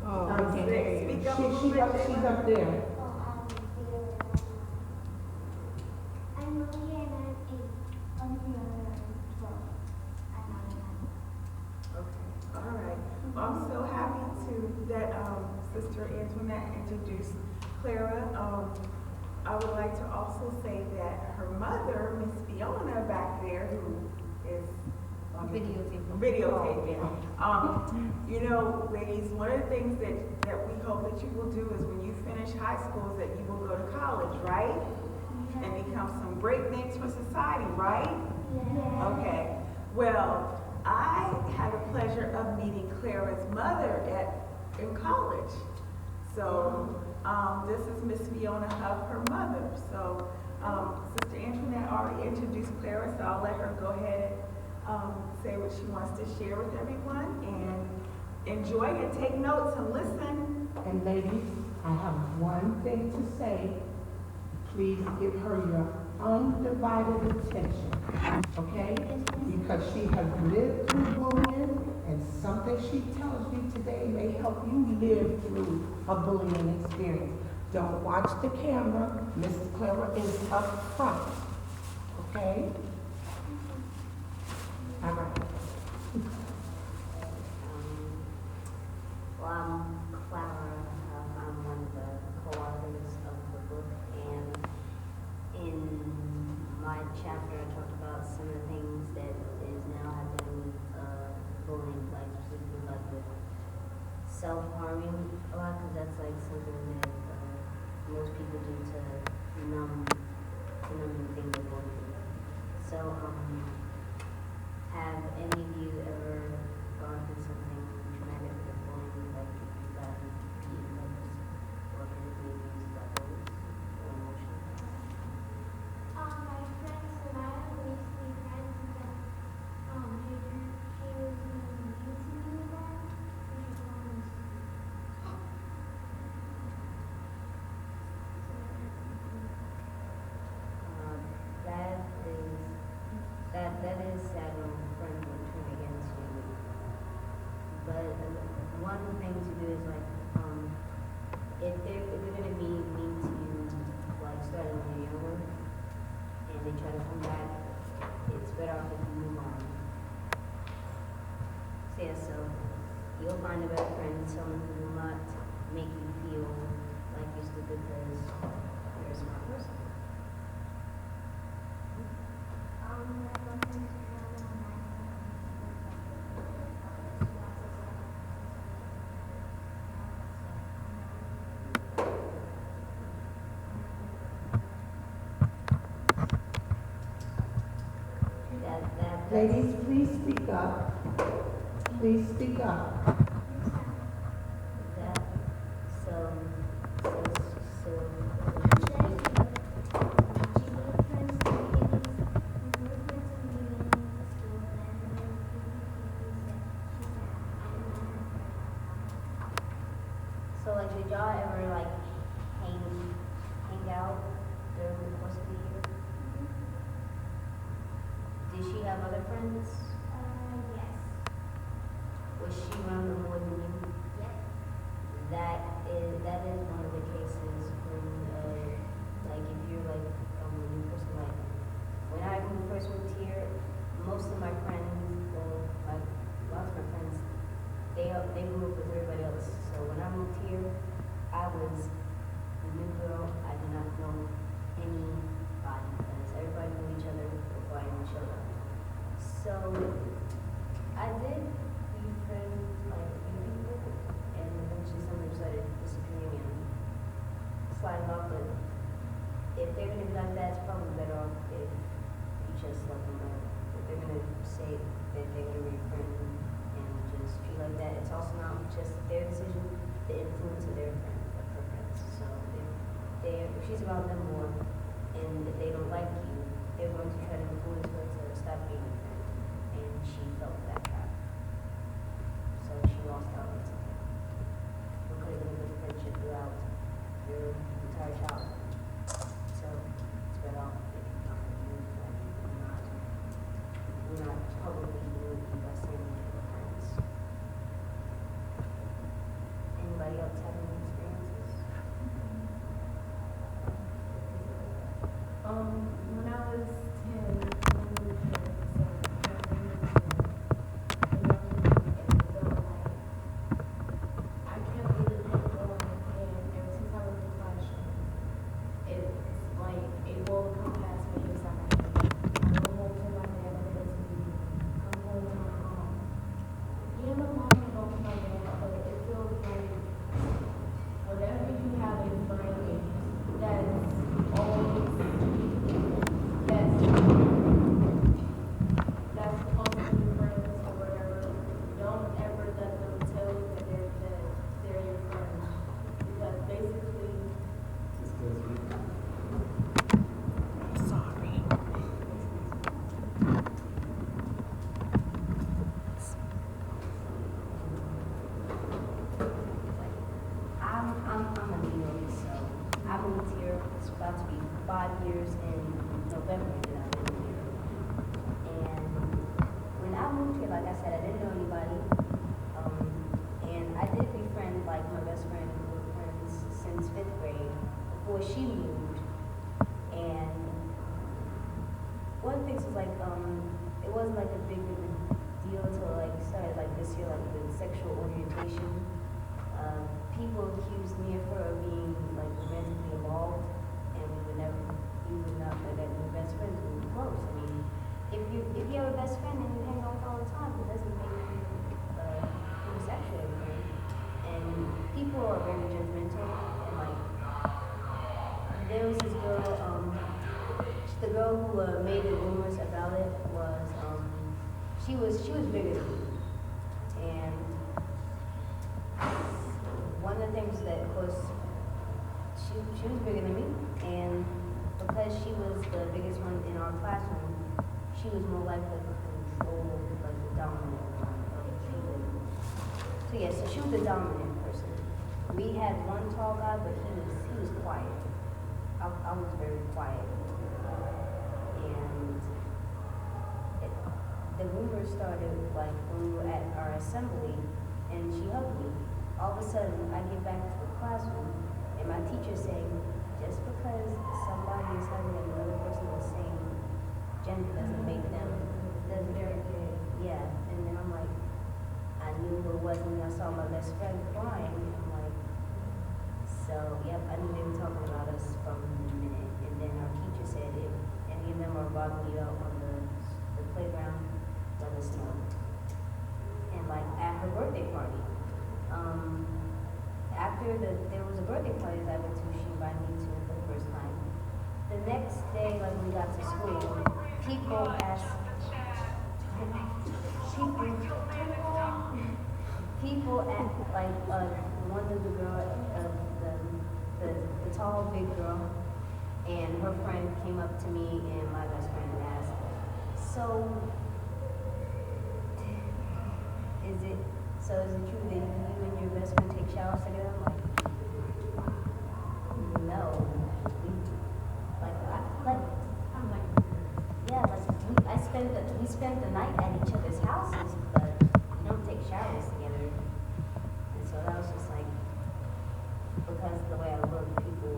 Oh, Okay, there you Speak go. up a little bit, She's Jayla. up there. Okay, all right. Well, I'm so happy to that Sister Antoinette introduced Clara. I would like to also say that her mother, Miss Fiona, back there, who is videotaping. You know, ladies, one of the things that we hope that you will do is when you finish high school is that you will go to college, right? And become some breaknecks for society, right? Okay. Well, I had the pleasure of meeting Clara's mother in college. So this is Miss Fiona Huff, her mother. So Sister Antoinette already introduced Clara, so I'll let her go ahead and say what she wants to share with everyone and enjoy and take notes and listen. And ladies, I have one thing to say. Please give her your undivided attention, okay? Because she has lived through bullying, and something she tells you today may help you live through a bullying experience. Don't watch the camera. Mrs. Clara is up front, okay? All right. Well, I'm Clara. I'm one of the co-authors of the book, and in my chapter, I talked about some of the things that is now happening with bullying, like specifically like with self-harming a lot, because that's like something that most people do to numb the thing they're going through. So, have any of you ever gone through something traumatic with bullying, like if you've gotten beaten up or physically abused by bullies or emotionally? My friend Sonata, we used to be friends, and then she was being mean to me then. She was That is sad when friends will turn against you. But one thing to do is like, if they're gonna be mean to you, like starting when you're younger, and they try to come back, it's better off if you move on. So yeah, so you'll find a better friend, someone who will not make you feel like you're stupid because you're a smart person. Ladies, please speak up. Please speak up. That, so, so like, did y'all ever like hang out during the course of the year? Did she have other friends? yes. Was she around them more than you? Yes. That is one of the cases when, like, if you're like a new person, like, when I first moved here, most of my friends, well, like, lots of my friends, they grew up with everybody else. So when I moved here, I was the new girl. I did not know anybody because everybody knew each other before I knew each other. So I did befriend like a few people, and eventually some of them started disappearing and sliding off. But if they're gonna be like probably would be best with your friends. Anybody else have any experiences? When I was 10, I moved here, so I was in this and it felt like I can't really get going, and ever since I was in the classroom, it's like a world come past me inside. I go home to my dad, I go to me, come home to my mom. Yeah, my mom, I go to my dad, but it feels like whatever you have in mind, that's always that's supposed to be friends or whatever. Don't ever let them tell you that they're your friends. Because basically I'm a New York, so I moved here. It's about to be 5 years in November that I moved here. And when I moved here, like I said, I didn't know anybody. And I did befriend like my best friend. We were friends since 5th grade before she moved. And one of the things was like, it wasn't like a big deal until like started like this year, like with sexual orientation. People accused me of her of being like romantically involved, and we would not know that we were best friends. We were close. I mean, if you have a best friend and you hang out all the time, it doesn't make you homosexual. And people are very judgmental, and like there was this girl, the girl who made the rumors about it was she was bigger than me, and one of the things that, of course, she was bigger than me, and because she was the biggest one in our classroom, she was more likely to control, like, the dominant one of people. So yeah, so she was the dominant person. We had one tall guy, but he was quiet. I was very quiet. And the rumors started, like, when we were at our assembly, and she hugged me. All of a sudden, I get back to the classroom, and my teacher saying, just because somebody is hugging another person of the same gender doesn't make them, doesn't very good. Yeah, and then I'm like, I knew who it was, and I saw my best friend crying, and I'm like, so, yep, I knew they were talking about us from the minute. And then our teacher said, if any of them are bothering you out on the playground, let us know. And like, at her birthday party, there was a birthday party that I went to, she invited me to for the first time. The next day, like when we got to school, people asked, like, one of the girl, the tall, big girl, and her friend came up to me and my best friend asked, so, is it true that you and your best friend take showers together? I'm like, no. We spent the night at each other's houses, but we don't take showers together. And so that was just like, because the way I look, people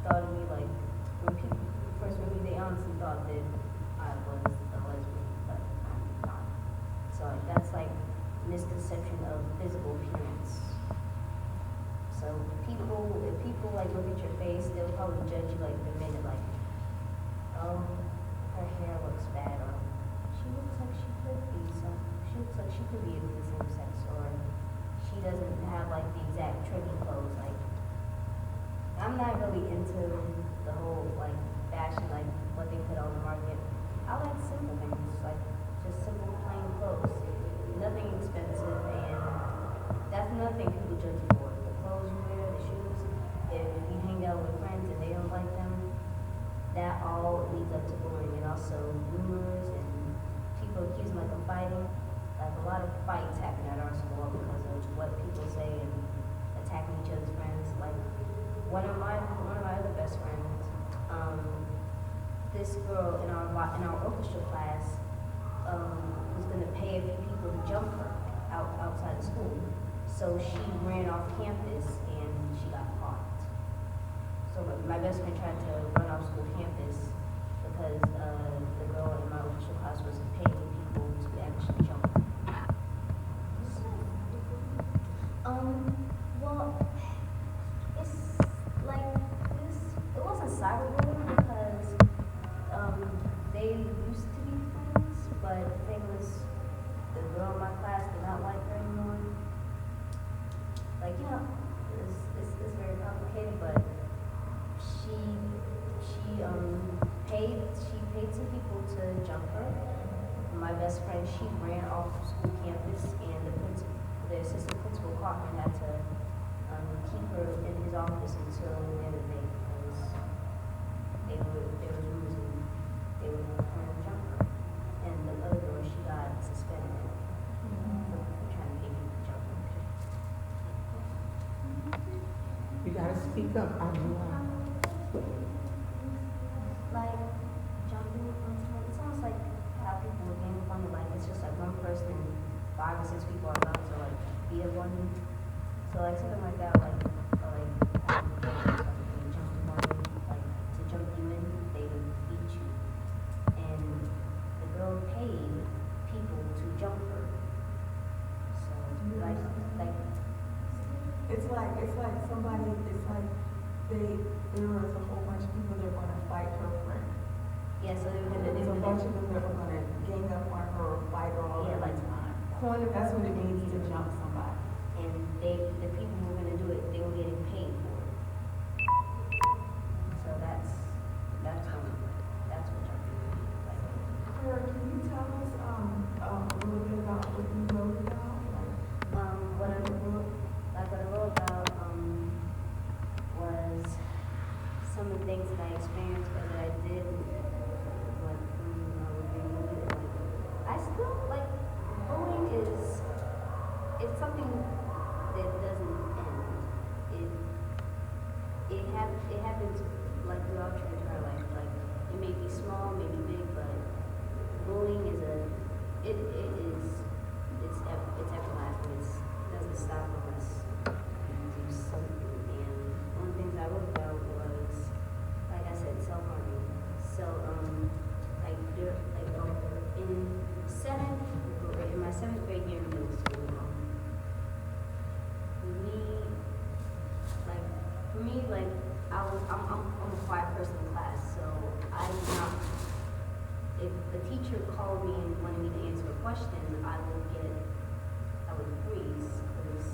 thought of me like, when people first met me, they honestly thought that I was a lesbian, but I'm not. So like, that's like misconception of physical appearance. So if people like look at your face, they'll probably judge you like the minute, like, oh, her hair looks bad, or she looks like she could be of the same sex, or she doesn't have like the exact trendy clothes. Like, I'm not really into the whole like fashion, like what they put on the market. I like simple things, like just simple plain clothes, nothing expensive, and that's another thing people judge you for. The clothes you wear, the shoes. If you hang out with friends and they don't like them, that all leads up to bullying, and also rumors and people accusing like of fighting. Like a lot of fights happen at our school because of what people say and attacking each other's friends. Like one of my other best friends, this girl in our orchestra class was gonna pay a few people to jump her outside of school. So she ran off campus and she got caught. So my best friend tried to run off school campus because the girl in my orchestra class was paying people to actually jump her. Well, it's like this. It wasn't cyberbullying because they used to be friends, but the thing was, the girl in my class did not like her anymore. Like, you know, it's very complicated, but she paid some people to jump her. My best friend, she ran off school campus, and the assistant principal caught her and had to keep her in his office until the end of the day because there was rumors and they were trying to jump her. And the other girl, she got suspended for trying to pay people to jump her. You gotta speak up, Angela. Like jumping on someone, it sounds like how people were being funny, like it's just like one person and 5 or 6 people are about to like be a bunny. So like something like that, like having being jumped on you, like to jump you in, they would beat you. And the girl paid people to jump her. So like It's like somebody, it's like there was a whole bunch of people that were gonna fight her friend. yeah, so they There's a were bunch of them that were gonna gang up on her or fight her all Yeah, the like time. Point of That's what it means to jump somebody. and the people who were gonna do it, they were getting paid for it. So that's what jumping is like. Clara, can you tell us a little bit about what you wrote about? What I wrote about was some of the things that I experienced or that I did when I was being bullied. I still like bullying it's something that doesn't end. It happens like throughout your entire life. Like it may be small, maybe big, but bullying is it's everlasting. It doesn't stop unless you do something. And one of the things I wrote about was, like I said, self-harming. So in my 7th grade year in middle school, for me, I'm a quiet person in class, so I did not. If the teacher called me and wanted me to answer a question, I would freeze because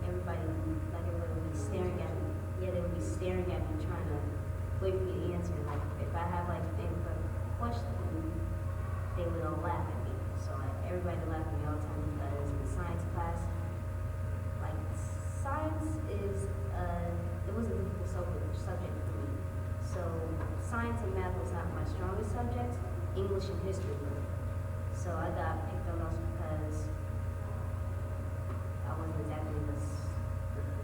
everybody would be staring at me. Yeah, they would be staring at me, trying to wait for me to answer. Like if I have like a question, they would all laugh at me. So everybody laughed at me all the time because in science class, like science is it was a difficult subject for me. So science and math was not my strongest subjects. English and history were. So I got picked on those because I wasn't exactly the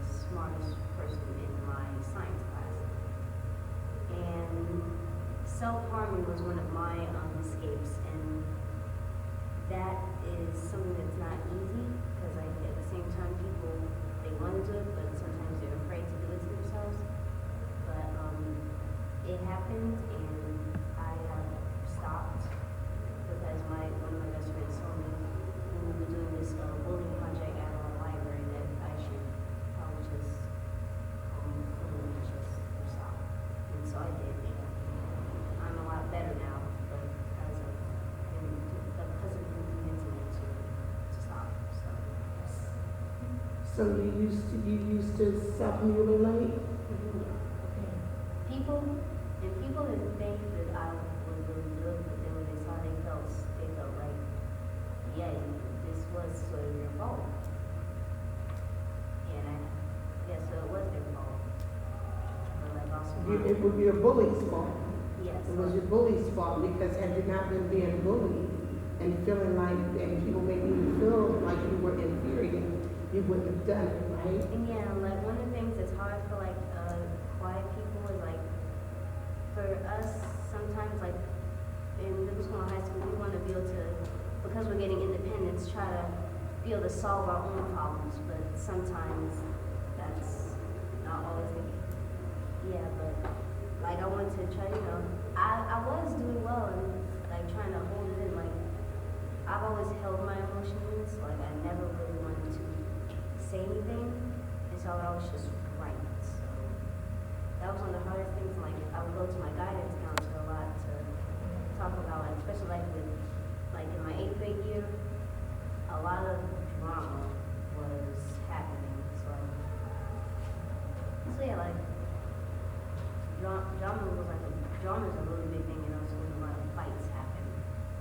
smartest person in my science class. And self-harming was one of my escapes, and that is something that's not easy because at the same time people they want to do it, but sometimes they're afraid to do it to themselves. But it happened, and I have stopped because one of my best friends told me when we were doing this bullying project at our library that I should probably just stop. And so I did. And I'm a lot better now because of convincing me to stop. So you used to self-mutilate? People didn't think that I was really good, but then when they saw they felt like, yeah, this was sort of your fault. And so it was their fault. But like also It would be your bully's fault. yes. It was your bully's fault because had you not been being bullied and feeling like, and people making you feel like you were inferior, you wouldn't have done it, right? And yeah, like one of the things that's hard for like quiet people is like for us school and high school, we want to be able to, because we're getting independence, try to be able to solve our own problems, but sometimes that's not always the case. Yeah, but like I wanted to try, I was doing well and like trying to hold it in. Like I've always held my emotions. Like I never really wanted to say anything, and so I was just write. So that was one of the hardest things. Like I would go to my guidance counselor a lot to talk about, like especially like with like in my 8th grade year, a lot of drama was happening. So yeah, like drama was like drama is a really big thing, so a lot of fights happen.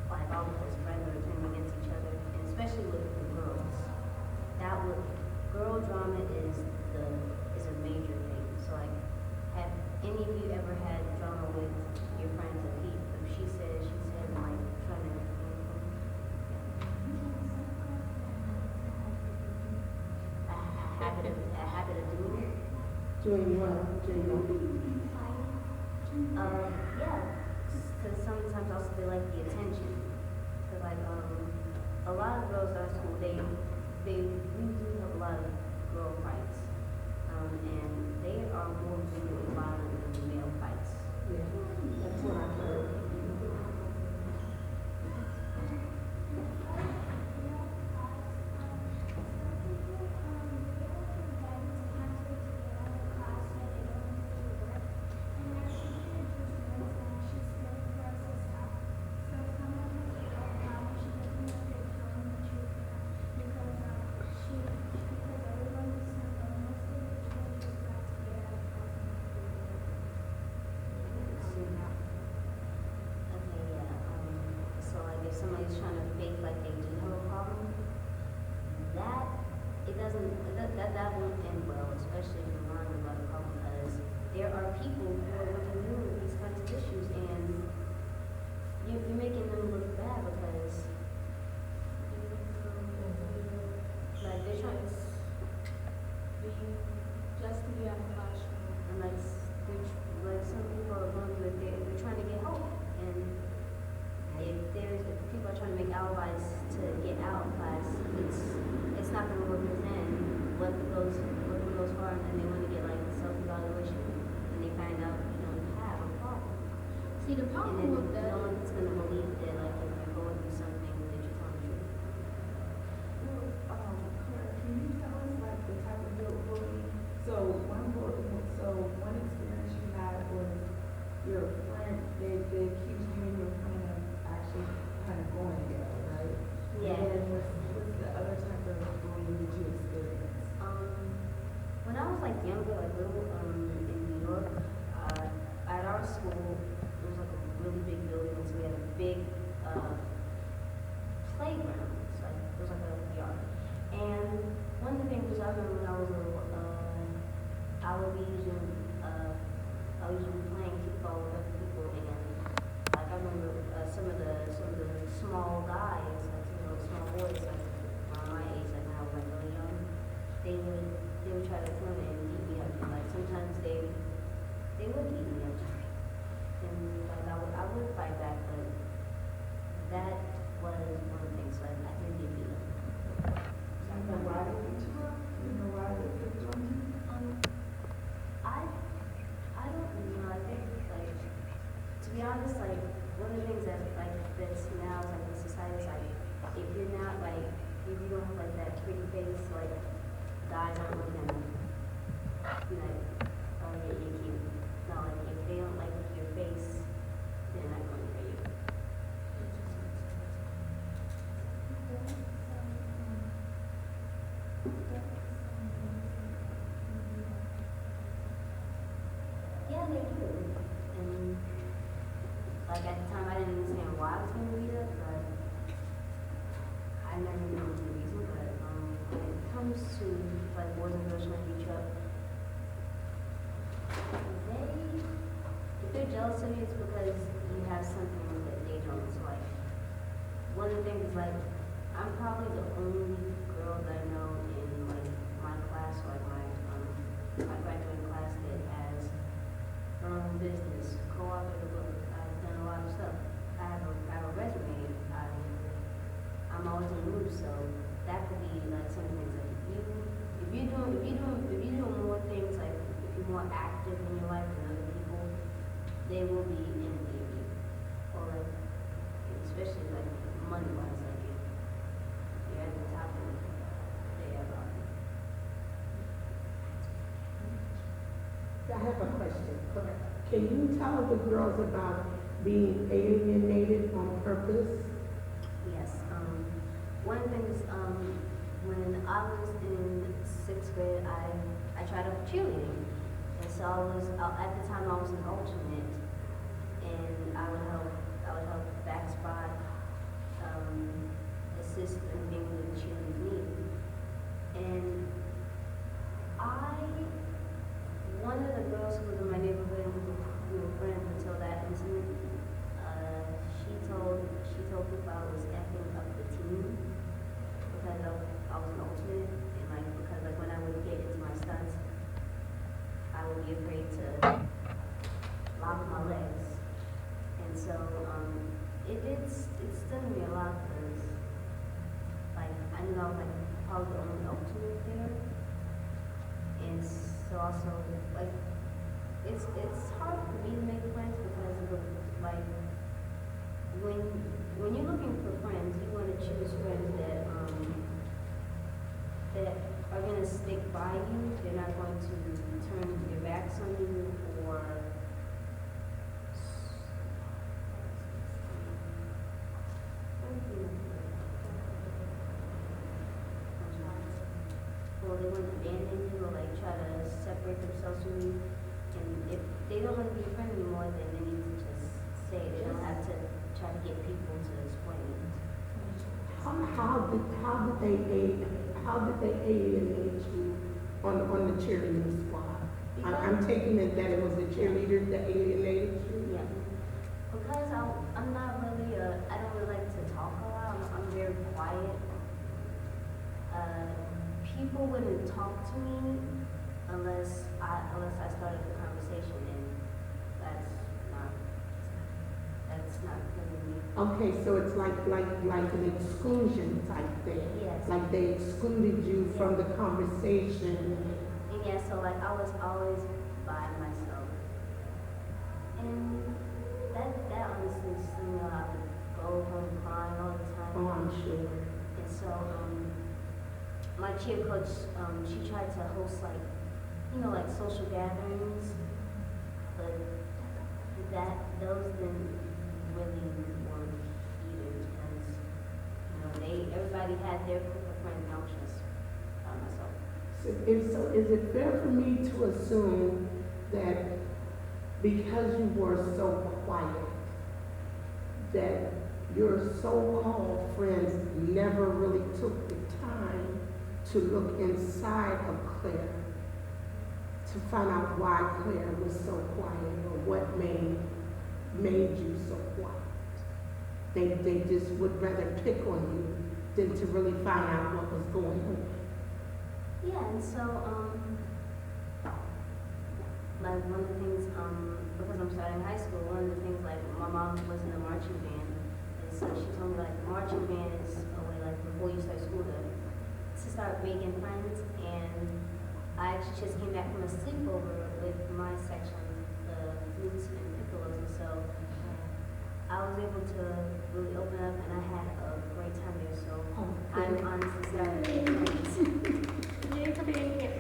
Like all because friends are turning against each other, and especially with the girls. Girl drama is a major thing. So like, have any of you ever had drama with your friends? If she said, and like trying to. A habit of doing it. Doing what? Yeah, because sometimes also they like the attention. Cause like a lot of girls at our school, we do have a lot of girl fights, and they are more visually violent than the male fights. Yeah, that's what I heard. Somebody's trying to fake like they do have a problem, that won't end well, especially if you're learning about a problem, because there are people who are dealing with these kinds of issues, and you're making them look bad because like they're trying to Just to be out of classroom. and like some people are going through it, they're trying to get help, and if people are trying to make alibis to get out of class, it's not going to work, because then what goes far, and then they want to get like self-evaluation, and they find out you don't have a problem. See, the And problem then with that. no one's going to believe that like if you're going through something that you're telling the truth. Clara, can you tell us like the type of bullying? So one experience you had was your friend, they accused you and your friend of actually kind of going together, right? Yeah. And then what's the other type of bullying that you experienced? When I was like younger, like little, in New York, at our school, it was like a really big building, so we had a big playground. It was like a yard. And one of the things was I remember when I was little, I would be playing kickball with other people, and like I remember some of the small guys, like some of those small boys, like my age, like when I was like really young, they would try to come and beat me up. And, like sometimes they would beat me up, and like I would fight back, but that was one of the things. So I did get beat up. You know why they beat you up? You know why they picked on you? I don't know. I think like to be honest, like one of the things that's now is like in society is like if you're not like if you don't have like that pretty face, like guys aren't looking at you like, oh yeah, you're cute. No, like if they don't like your face, they're not going for you. Yeah, they do. And like at the time I didn't understand why I was being beat up, but I never knew the reason. But when it comes to like boys and girls trying to beat you up, if they're jealous of you, it's because you have something that they don't. So like one of the things is like I'm probably the only girl that I know in like my class, or like my graduating class that has her own business, co-authored a book. I've done a lot of stuff. I have a resume like some things like if you're doing more things like if you're more active in your life than other people, they will be envying you. Or like especially like money wise, like if you're at the top and they have I have a question. Can you tell the girls about being alienated on purpose? yes. One of the things, when I was in 6th grade, I tried out for cheerleading. And so at the time I was an alternate, and I would help back spot, assist in being with the cheerleading meet. And one of the girls who was in my neighborhood, we were friends until that incident, she told people I was effing up the team because I was an alternate, and like because like when I would get into my stunts, I would be afraid to lock my legs, and so it stung me a lot because like I knew I was like probably the only alternate there, and so also like it's hard for me to make friends because of the, like when you're looking for friends, you want to choose friends that are going to stick by you. They're not going to turn their backs on you or they want to abandon you or like try to separate themselves from you. And if they don't want to be a friend anymore, then they need to just say it. They don't have to try to get people to explain it. How did they alienate you on the cheerleading squad? I'm taking it that it was the cheerleaders that alienated you? Yeah. Because I'm not really I don't really like to talk a lot. I'm very quiet. People wouldn't talk to me unless I started the conversation, and that's not really me. Okay, so it's like an exclusion type thing. Yes. Like they excluded you from the conversation. And yeah, so like I was always by myself, and that honestly stung me a lot. I would go home crying all the time. Oh, I'm sure. And so my cheer coach, she tried to host like like social gatherings, but those didn't really work either because everybody had their group of friends, and I was just by myself. So is it fair for me to assume that because you were so quiet, that your so-called friends never really took the time to look inside of Claire to find out why Claire was so quiet or what made you so quiet? They just would rather pick on you than to really find out what was going on. Yeah, and so like one of the things because I'm starting high school, one of the things like my mom was in a marching band, and so she told me like marching band is a way like before you start school to start making friends. And I actually just came back from a sleepover with my section, the flutes and piccolos, and so I was able to really open up, and I had a great time there. So I'm honestly starting to make friends. You're being here.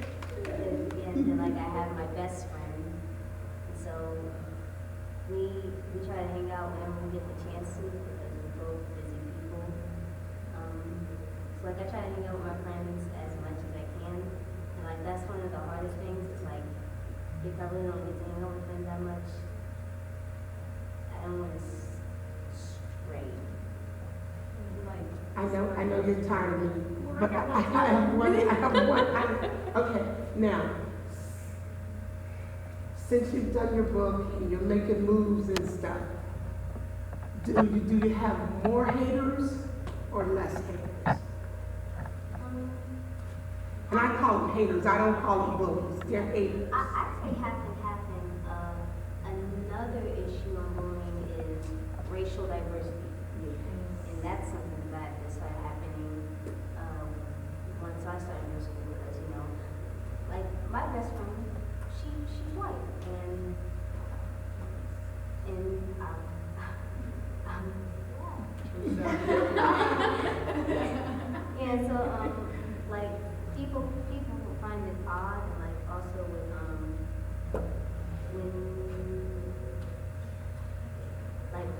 And then like I have my best friend, and so we try to hang out whenever we get the chance to because we're both busy people. So like I try to hang out with my friends as much as I can, and like that's one of the hardest things. It's like if I really don't get to hang out with friends that much, I don't want to stray. Like I know you're tired of me, but I have one. Okay, now, since you've done your book and you're making moves and stuff, do you have more haters or less haters? And I call them haters. I don't call them bullies. They're haters. I say half and half. Another issue I'm bullying is racial diversity. And that's something that started happening like,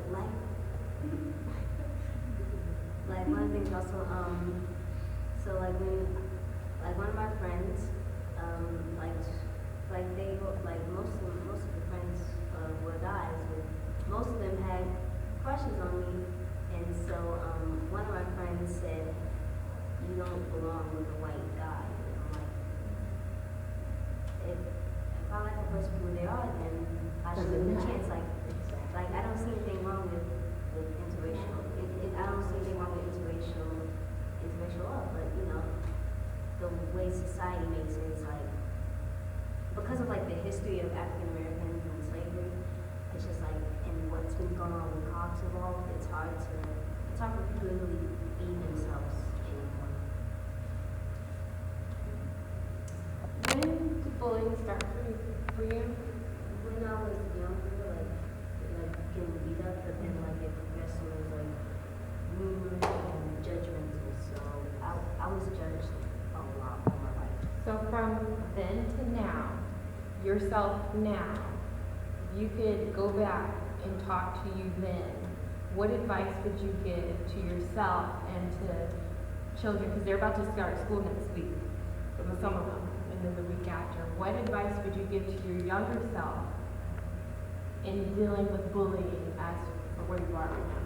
like one of the things also, so like when, like one of my friends, like they go, like most of the friends, were guys, but most of them had crushes on me, and so, one of my friends said, you don't belong with a white guy, and I'm like, if I like a person for who they are, then I should give them a chance, like I don't see anything wrong with interracial, I don't see anything wrong with interracial love, but you know, the way society makes it, it's like, because of like the history of African Americans and slavery, it's just like, and what's been going on with Cox involved, it's hard for people to really be themselves anymore. When did bullying start for you? When I was younger, like getting beat up, but then like it progressed and it was like rumors and judgmental, so I was judged a lot all my life. So from then to now, yourself now, you could go back and talk to you then. What advice would you give to yourself and to children? Because they're about to start school next week, some of them, and then the week after. What advice would you give to your younger self in dealing with bullying as for where you are right now?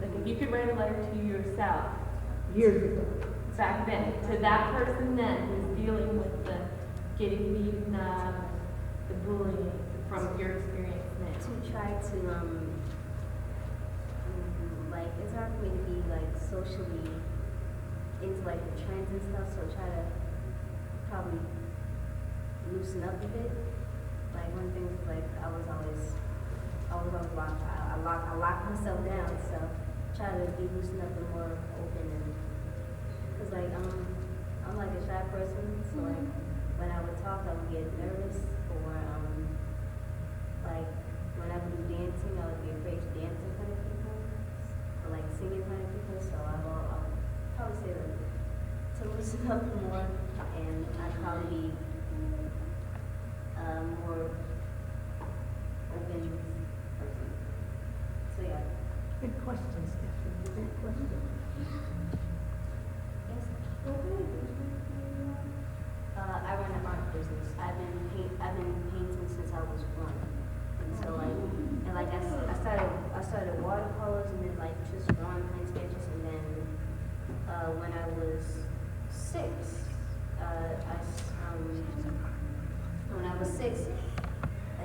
Like if you could write a letter to yourself Years ago. back then, to that person then who's dealing with the getting beaten up, the bullying from your experience now. To try to like it's hard for me to be like socially into like the trends and stuff, so try to probably loosen up a bit. Like one thing is like I was always locked. I locked myself down, so try to be loosened up and more open, and cause like I'm like a shy person, so like when I would talk I would get nervous, or like when I would do dancing I would be afraid to dance in front of people, or like sing in front of people, so I'll probably say to loosen up more, and I'd probably be more open person. So yeah. Good question, Stephanie. Good question. Yes. I run an art business. I've been painting since I was 1, and so I started watercolors, and then like just drawing plain sketches, and then when I was 6, when I was 6, I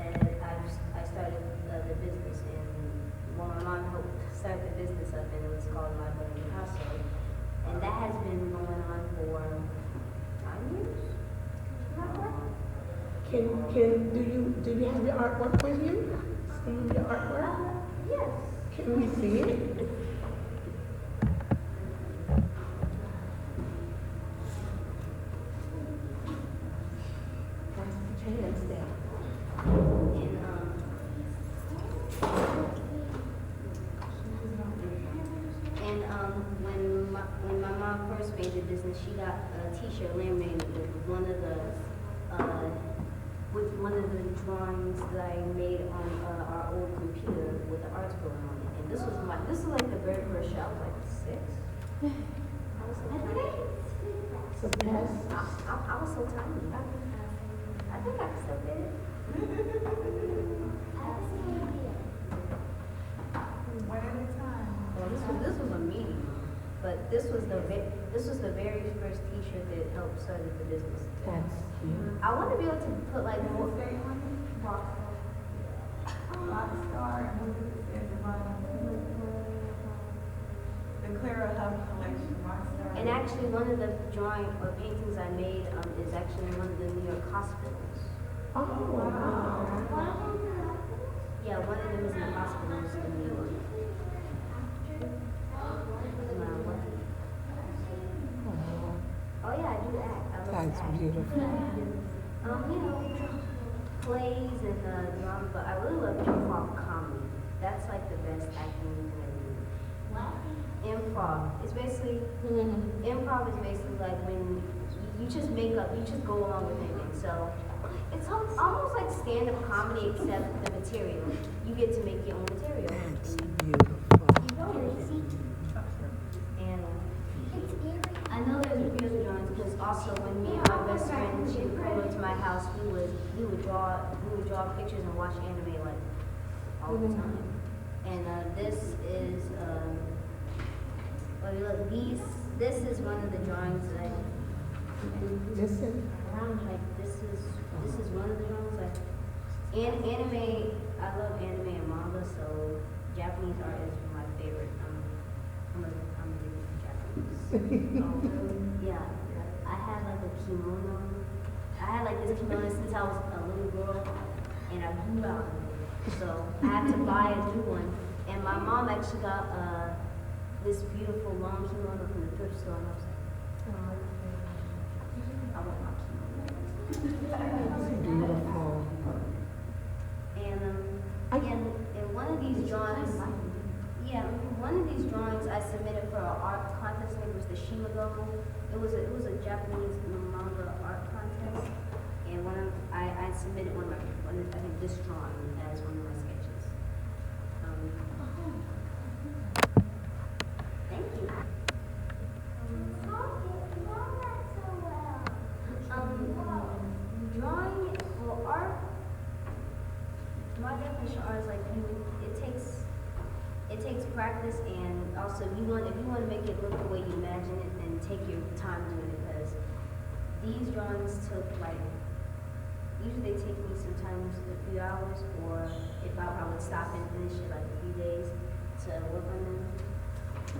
started the business, and well, my mom helped start the business up, and it was called My Building Picasso, and that has been going on for 9 years. Not right? Do you have your artwork with you? See your artwork? Yes. Can we see it? Guys, put your hands down. When my mom first made the business, she got a T-shirt laminated with one of the drawings that I made on our old computer with the article on it. And this is like the very first show. I was like 6. I was so tiny. So pass. I was so tiny. I think I can still get it. One at a time. Well, this was a medium, but this was the very first T-shirt that helped start the business. That's cute. I want to be able to put like more. Say on it, Rockstar, and what does it say at the bottom? The Clara Huff collection, Rockstar. And actually, one of the drawing or paintings I made is actually in one of the New York hospitals. Oh, wow. Yeah, one of them is in the hospitals in New York. Oh yeah, I do act. I love That's to act. beautiful. You know, plays and drama, but I really love improv comedy. That's like the best acting you can ever do. Improv. It's basically improv is basically like when you you just make up, you just go along with anything. So it's almost like stand-up comedy except the material. You get to make your own material. You go with it. And I know there's a few other drawings because also when me and my best friend she would come over to my house, we would draw pictures and watch anime like all the time. And this is well, look, this is one of the drawings that Listen, like this is one of the drawings like anime. I love anime and manga, so Japanese art is my favorite. I'm really Japanese. Yeah, I had like a kimono. I had like this kimono since I was a little girl, and I grew out of it. So I had to buy a new one. And my mom actually got this beautiful long kimono from the thrift store, and I was like, I want my kimono. beautiful. And one of these drawings, one of these drawings I submitted for an art contest. I think it was the Shimago. It was a Japanese manga art contest, and I submitted I think this drawing as one of my sketches. Thank you. Drawing for art, my definition of art is like it takes practice, and also if you want to make it look the way you imagine it, then take your time doing it, because these drawings took like, usually they take me sometimes a few hours, or if I would stop and finish it like a few days to work on them.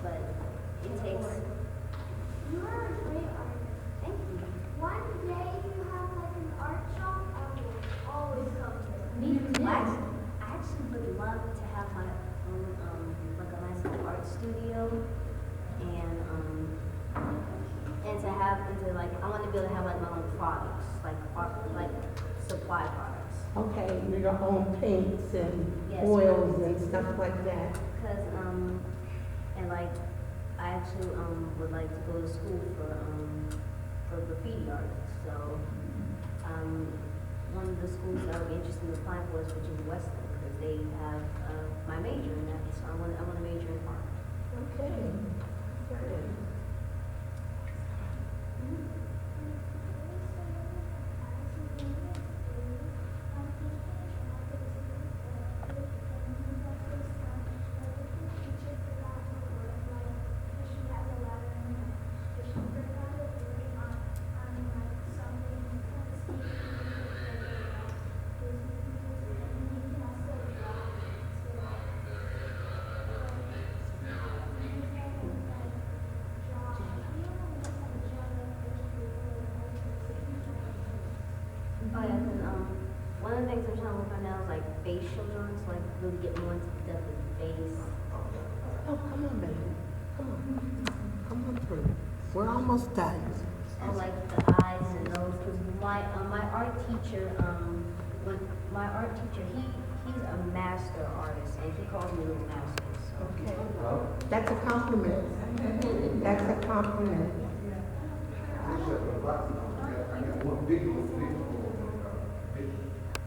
But it takes. You are a great artist. Thank you. One day you have like an art shop, I will always come there. Me too. I actually would love to have my own, like a nice little art studio, and to have, like, I want to be able to have like my own products, like art, like supply products. Okay, your own paints and Yes. oils and stuff like that. Because, and like, I actually would like to go to school for graffiti art. So, one of the schools that I would be interested in applying for is Virginia Wesleyan, because they have my major in that. So I want to major in art. Okay. Good. Oh yeah, and one of the things I'm trying to work on now is like facial drawings, like really get more into the depth of the face. Oh, come on, baby. Come on. Come on through. We're almost done. And like the eyes and nose, because my art teacher, he's a master artist, and he calls me little masters. Okay. That's a compliment. That's a compliment.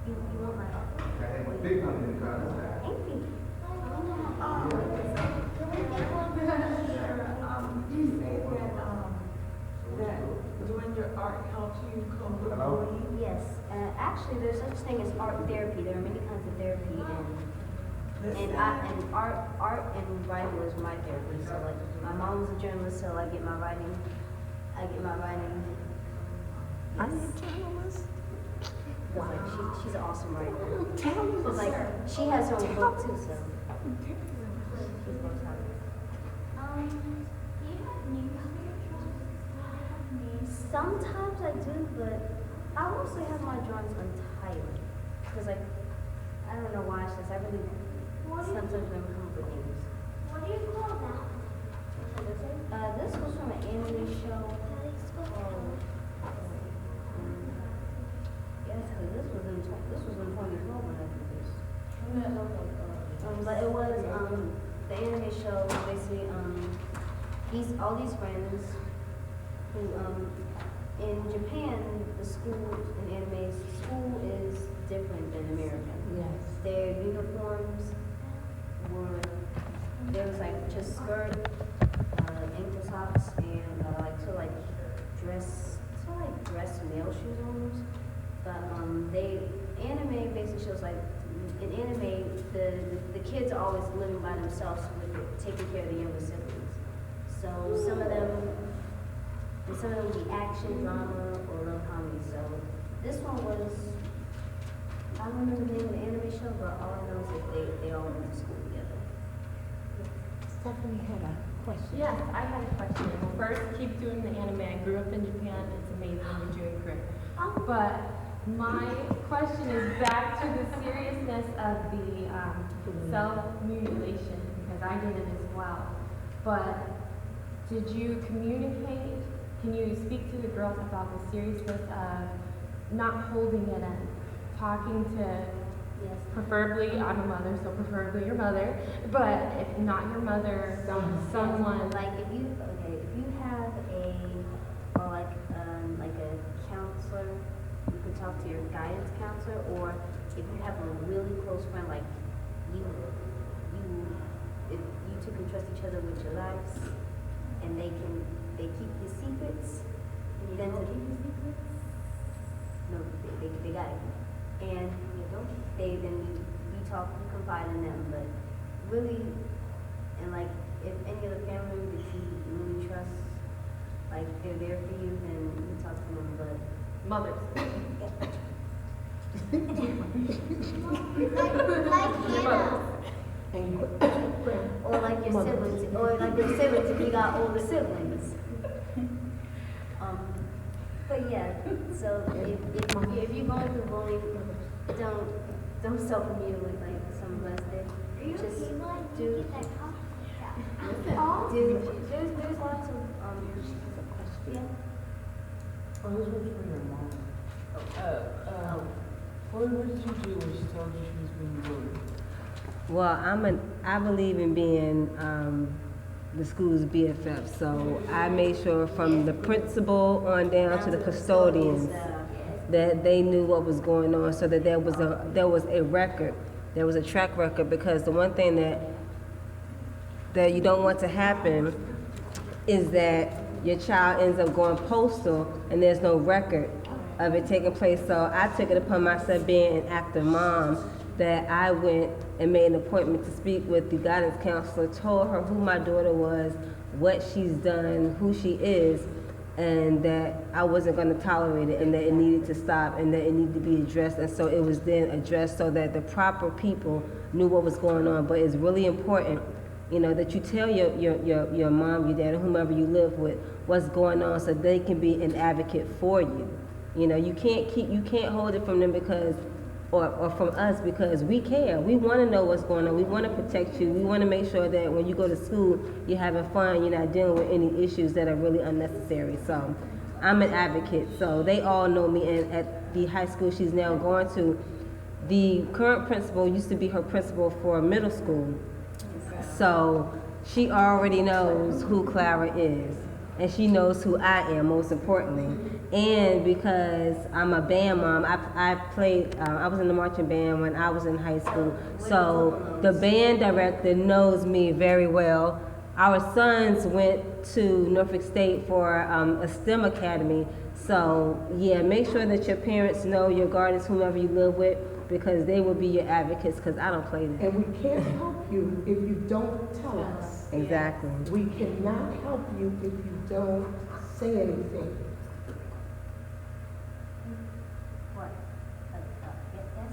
You want my art? Big one in the car. Thank you. You say that doing your art helps you cope with bullying. Yes, actually, there's such thing as art therapy. There are many kinds of therapy, and art and writing was my therapy. So like, my mom was a journalist, so I get my writing. Are you a journalist? Because like she's an awesome writer. Tell me. But like she has her own book too, so she's both out. Do you have names for your drawings? Do they have names? Sometimes I do, but I also have my drawings untitled. Because like, I don't know why, it's just I really sometimes never come up with names. What do you call that? This was from an anime show. Yes, this was in 2012 when I did this. But it was the anime show was basically all these friends who in Japan, the school in anime, school is different than American. Yes. Their uniforms were, there was like just skirt, ankle socks, and like dress nail shoes almost. But anime basically shows like, in anime, the kids are always living by themselves with taking care of the younger siblings. So some of them would be action, drama, or love comedy. So this one was, I don't remember the name of the anime show, but all I know is that they all went to school together. Stephanie had a question. Yes, I had a question. Well, first, keep doing the anime. I grew up in Japan. It's amazing. You're doing great. But my question is back to the seriousness of the self-mutilation, because I did it as well. But did you communicate? Can you speak to the girls about the seriousness of not holding it in, talking to, Yes. preferably, I'm a mother, so preferably your mother, but if not your mother, someone. Like if you have a counselor, you can talk to your guidance counselor, or if you have a really close friend, like if you two can trust each other with your lives, and they keep your secrets, then to keep your secrets. No, they got it. And you talk, you confide in them, but really, and like, if any of the family members that you really trust, like, they're there for you, then you talk to them, but. Mothers. Or like your siblings, if you got older siblings. But yeah, so if you're going through bullying, don't self-mutilate like some of us did. Just do. There's lots of yeah. Oh, this was for your mom. What did you do when she told you she was being bullied? Well, I believe in being the school's BFF, so I made sure from the principal on down to the custodians that they knew what was going on, so that there was a record, there was a track record, because the one thing that you don't want to happen is that your child ends up going postal and there's no record of it taking place. So I took it upon myself, being an active mom, that I went and made an appointment to speak with the guidance counselor, told her who my daughter was, what she's done, who she is, and that I wasn't going to tolerate it, and that it needed to stop, and that it needed to be addressed. And so it was then addressed so that the proper people knew what was going on. But it's really important, you know, that you tell your mom, your dad, or whomever you live with what's going on, so they can be an advocate for you. You know, you can't hold it from them because, or from us, because we care. We want to know what's going on. We want to protect you. We want to make sure that when you go to school, you're having fun, you're not dealing with any issues that are really unnecessary. So I'm an advocate. So they all know me. And at the high school she's now going to, the current principal used to be her principal for middle school. So she already knows who Clara is. And she knows who I am, most importantly. And because I'm a band mom, I played, I was in the marching band when I was in high school. So the band director knows me very well. Our sons went to Norfolk State for a STEM academy. So yeah, make sure that your parents know, your guardians, whomever you live with, because they will be your advocates, because I don't play that. And we can't help you if you don't tell us. Exactly. We cannot help you if you don't say anything. What? Yes?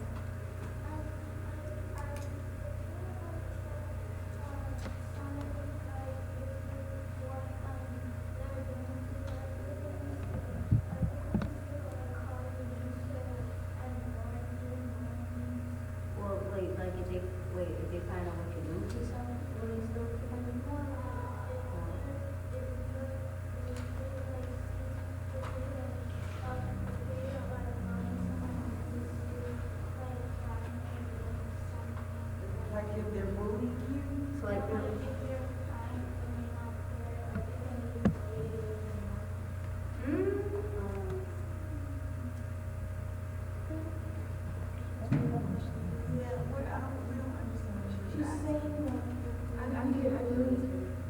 Well, if they find out what you're doing to yourself, will they still defend you? Like if they're bullying you? So like,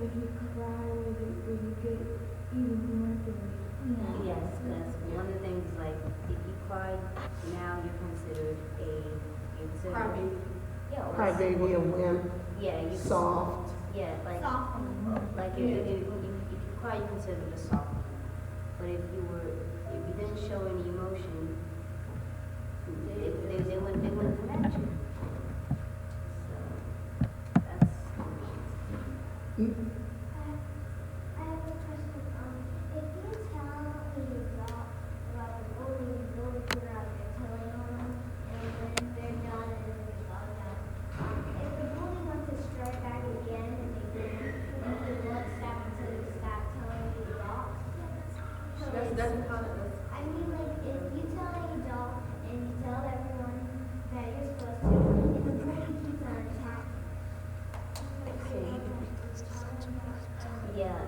if you cry, will you get even more dirty? Yes, because one of the things, like, if you cry, now you're considered you're considered. Crybaby. Yeah, or Crybaby, a wimp, Yeah, you. soft. Yeah, like, Soft. like if you cry, you're considered a soft. But if you didn't show any emotion, they wouldn't come at you. So, that's. I have a question. If you tell the adult about the bullying, the bully figure out they're telling on them, and when they're done and then they fall down, if the bully wants to strike back again and they do, and the adult stop until they stop telling the adult. So it's- I mean, like, if you tell an adult and you tell everyone that you're supposed to, and the bully keeps on attacking. Yeah.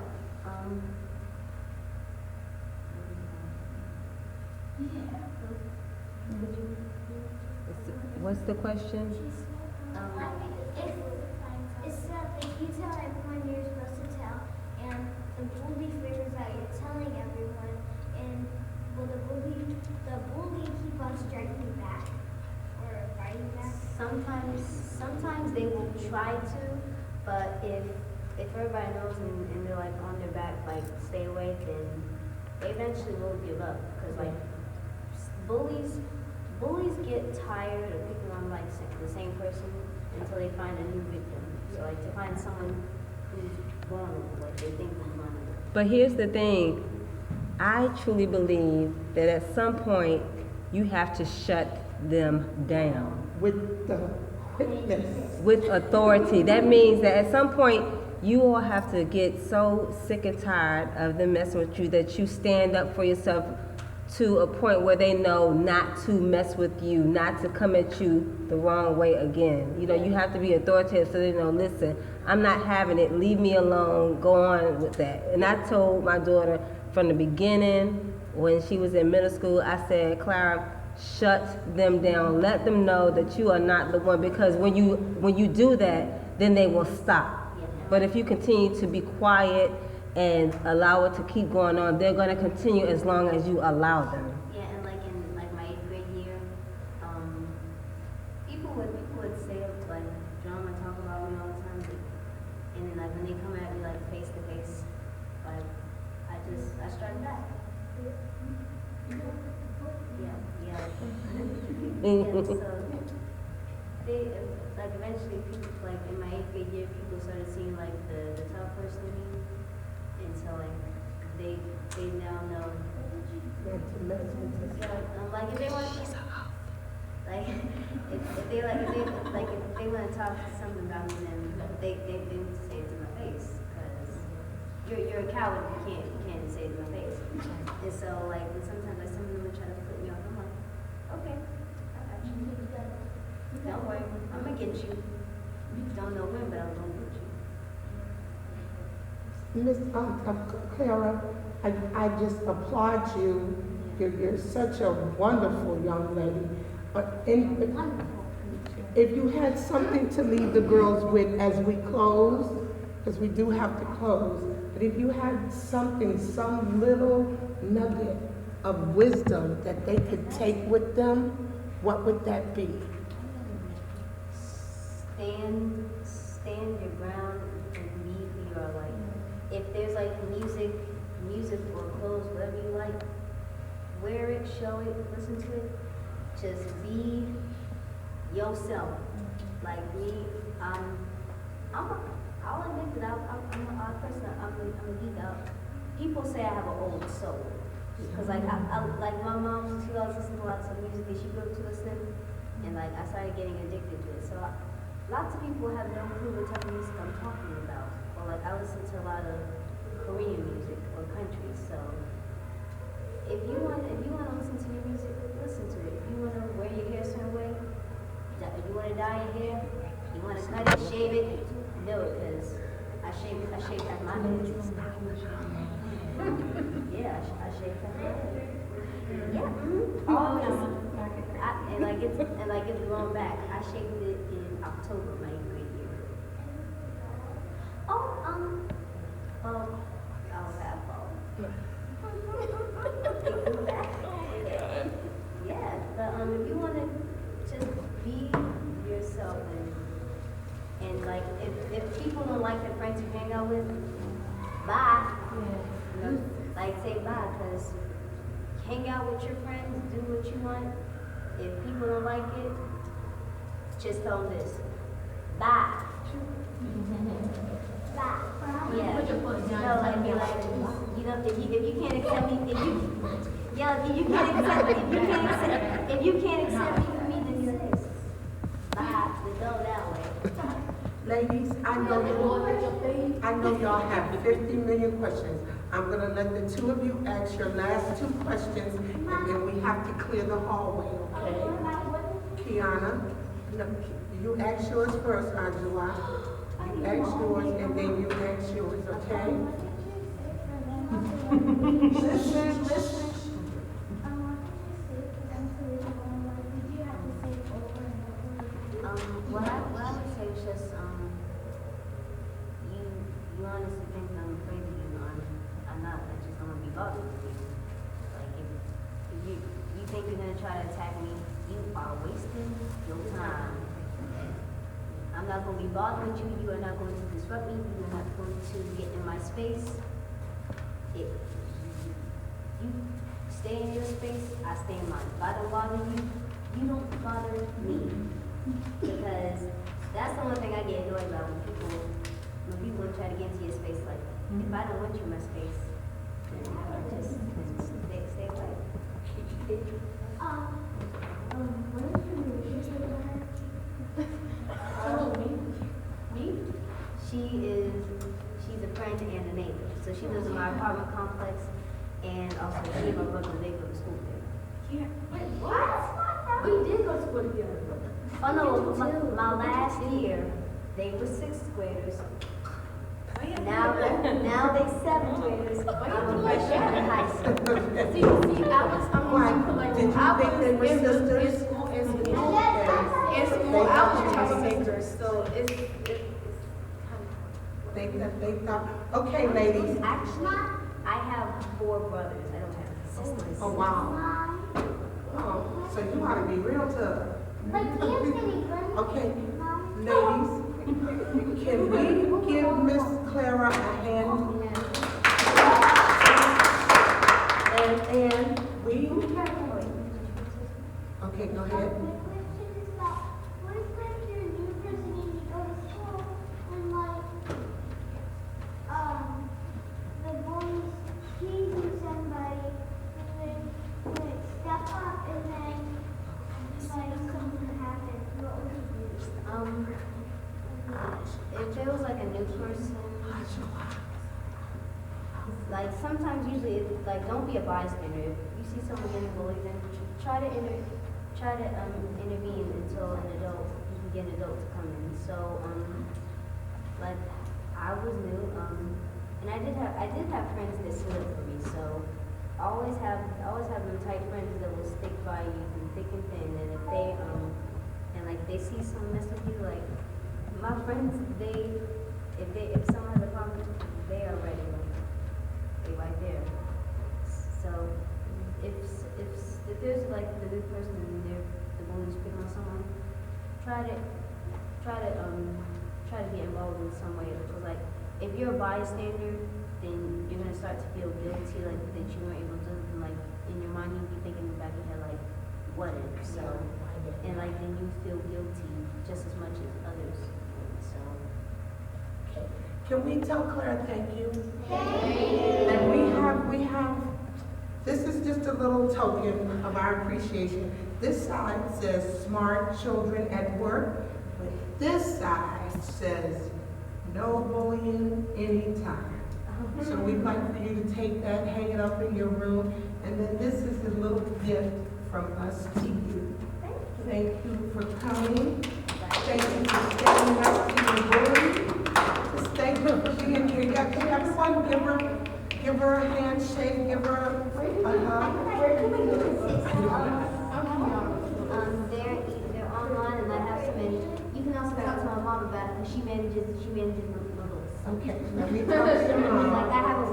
What's the question? If you tell everyone you're supposed to tell, and the bully figures out you're telling everyone, and will the bully keep on striking back or fighting back? Sometimes they will try to, but if everybody knows and they're like on their back, like stay away, then they eventually will give up. Because like bullies get tired of picking on like the same person until they find a new victim. So like to find someone who's vulnerable, like they think is vulnerable. But here's the thing. I truly believe that at some point you have to shut them down With the quickness. with authority. That means that at some point you all have to get so sick and tired of them messing with you that you stand up for yourself to a point where they know not to mess with you, not to come at you the wrong way again. You know, you have to be authoritative so they know, listen, I'm not having it, leave me alone, go on with that. And I told my daughter from the beginning, when she was in middle school, I said, Clara, shut them down, let them know that you are not the one, because when you do that, then they will stop. But if you continue to be quiet and allow it to keep going on, they're going to continue as long as you allow them. Yeah, and like in like my 8th grade year, people would say like drama talk about me all the time, and then like when they come at me like face to face, like I strike back. Yeah. Yeah, so they like eventually people like in my 8th grade year, people started seeing like the tough person in me, and so like they now know. Not to mess with us. Like if they want, like if they want to talk something about me, then they need to say it to my face, because you're a coward if you can't say it to my face. And so like when sometimes like some of them would try to put me off, I'm like, okay, I got you. Don't worry, I'm gonna get you. Don't know when, but I'm gonna get you. Miss Clara, I just applaud you. You're such a wonderful young lady. If you had something to leave the girls with as we close, because we do have to close, but if you had something, some little nugget of wisdom that they could take with them, what would that be? Stand your ground and be who you are. Like, if there's like music or clothes, whatever you like, wear it, show it, listen to it. Just be yourself. Like me, I'll admit that I'm an odd person. I'm a geek out. People say I have an old soul. Because like like my mom, she always listens to lots of music that she grew up to listen, and like I started getting addicted to it. So lots of people have no clue what type of music I'm talking about. Or like I listen to a lot of Korean music or country. So if you want to listen to your music, listen to it. If you want to wear your hair a certain way, if you want to dye your hair, you want to cut it, shave it, do it, because I shave half my head. Yeah, I shaved half my head. Yeah. Always. And it's growing back. I shaved it in October, my 8th grade year. Oh, Well, I'll have fun. Yeah, but if you wanna just be yourself and like if people don't like the friends you hang out with, bye. You know, like say bye, cause hang out with your friends, do what you want. If people don't like it, just tell them this. Bye. Bye. Yeah. No, like be like, you know, if you can't accept me, if you can't accept me for me, then you this. Bye. Just go that way. Ladies, I know y'all have 50 million questions. I'm gonna let the two of you ask your last two questions, and then we have to clear the hallway, okay? Kiana, no, you ask yours first, Angela. You ask yours, and then you ask yours, okay? Listen. What I would say is just, you honestly think I'm crazy, you know, I'm not, I just don't want to be bothered with you. Like, if you think you're gonna try to attack me, you are wasting your time. I'm not gonna be bothered with you, you are not going to disrupt me, you are not going to get in my space. If you stay in your space, I stay in mine. If I don't bother you, you don't bother me. Because that's the one thing I get annoyed about when people try to get into your space. Like, if I don't want you in my space, then just stay away. What is your relationship with her? Me? She's a friend and a neighbor. So she lives in my apartment complex, and also she and my brother, they go to school there. Yeah. Wait, what? We did go to school together. Oh no, my last year, they were sixth graders. Now they seventh graders. I'm a freshman in high school. Did you think they were sisters? In school, I was troublemakers, so it's They thought, okay, ladies. Actually, I have 4 brothers. I don't have sisters. Oh, wow. Oh, so you ought to be real tough. Like Anthony, Okay, ladies, can we give Miss Clara a hand? And we, okay, go ahead. My question is that, what if like you're a new person and you go to school and like, the boys teasing somebody and then like step up and then like something happens, what would you do? If there was like a new person, like sometimes usually it's like don't be a bystander. If you see someone getting bullied, then try to intervene until an adult you can get an adult to come in. So like I was new, and I did have friends that stood up for me. So I always have them tight friends that will stick by you through thick and thin. And if they and like they see someone mess with you, like my friends, if someone has a problem, they are ready. They right there. So if there's like the new person and the bully's picking on someone, try to get involved in some way. Because like if you're a bystander, then you're gonna start to feel guilty, like that you weren't able to. And, like in your mind, you'll be thinking in the back of your head, like what if? So and like then you feel guilty just as much as others. So. Can we tell Clara thank you? And we have, this is just a little token of our appreciation. This side says smart children at work, but this side says no bullying anytime. So we'd like for you to take that, hang it up in your room, and then this is a little gift from us to you. Thank you for coming. Thank you for standing up to your bully. Just thank her for being here. Yeah, can everyone give her a handshake, give her a hug? They're online, and I have some. And you can also talk to my mom about it because she manages the little Okay, let me talk to your mom. Like, I have a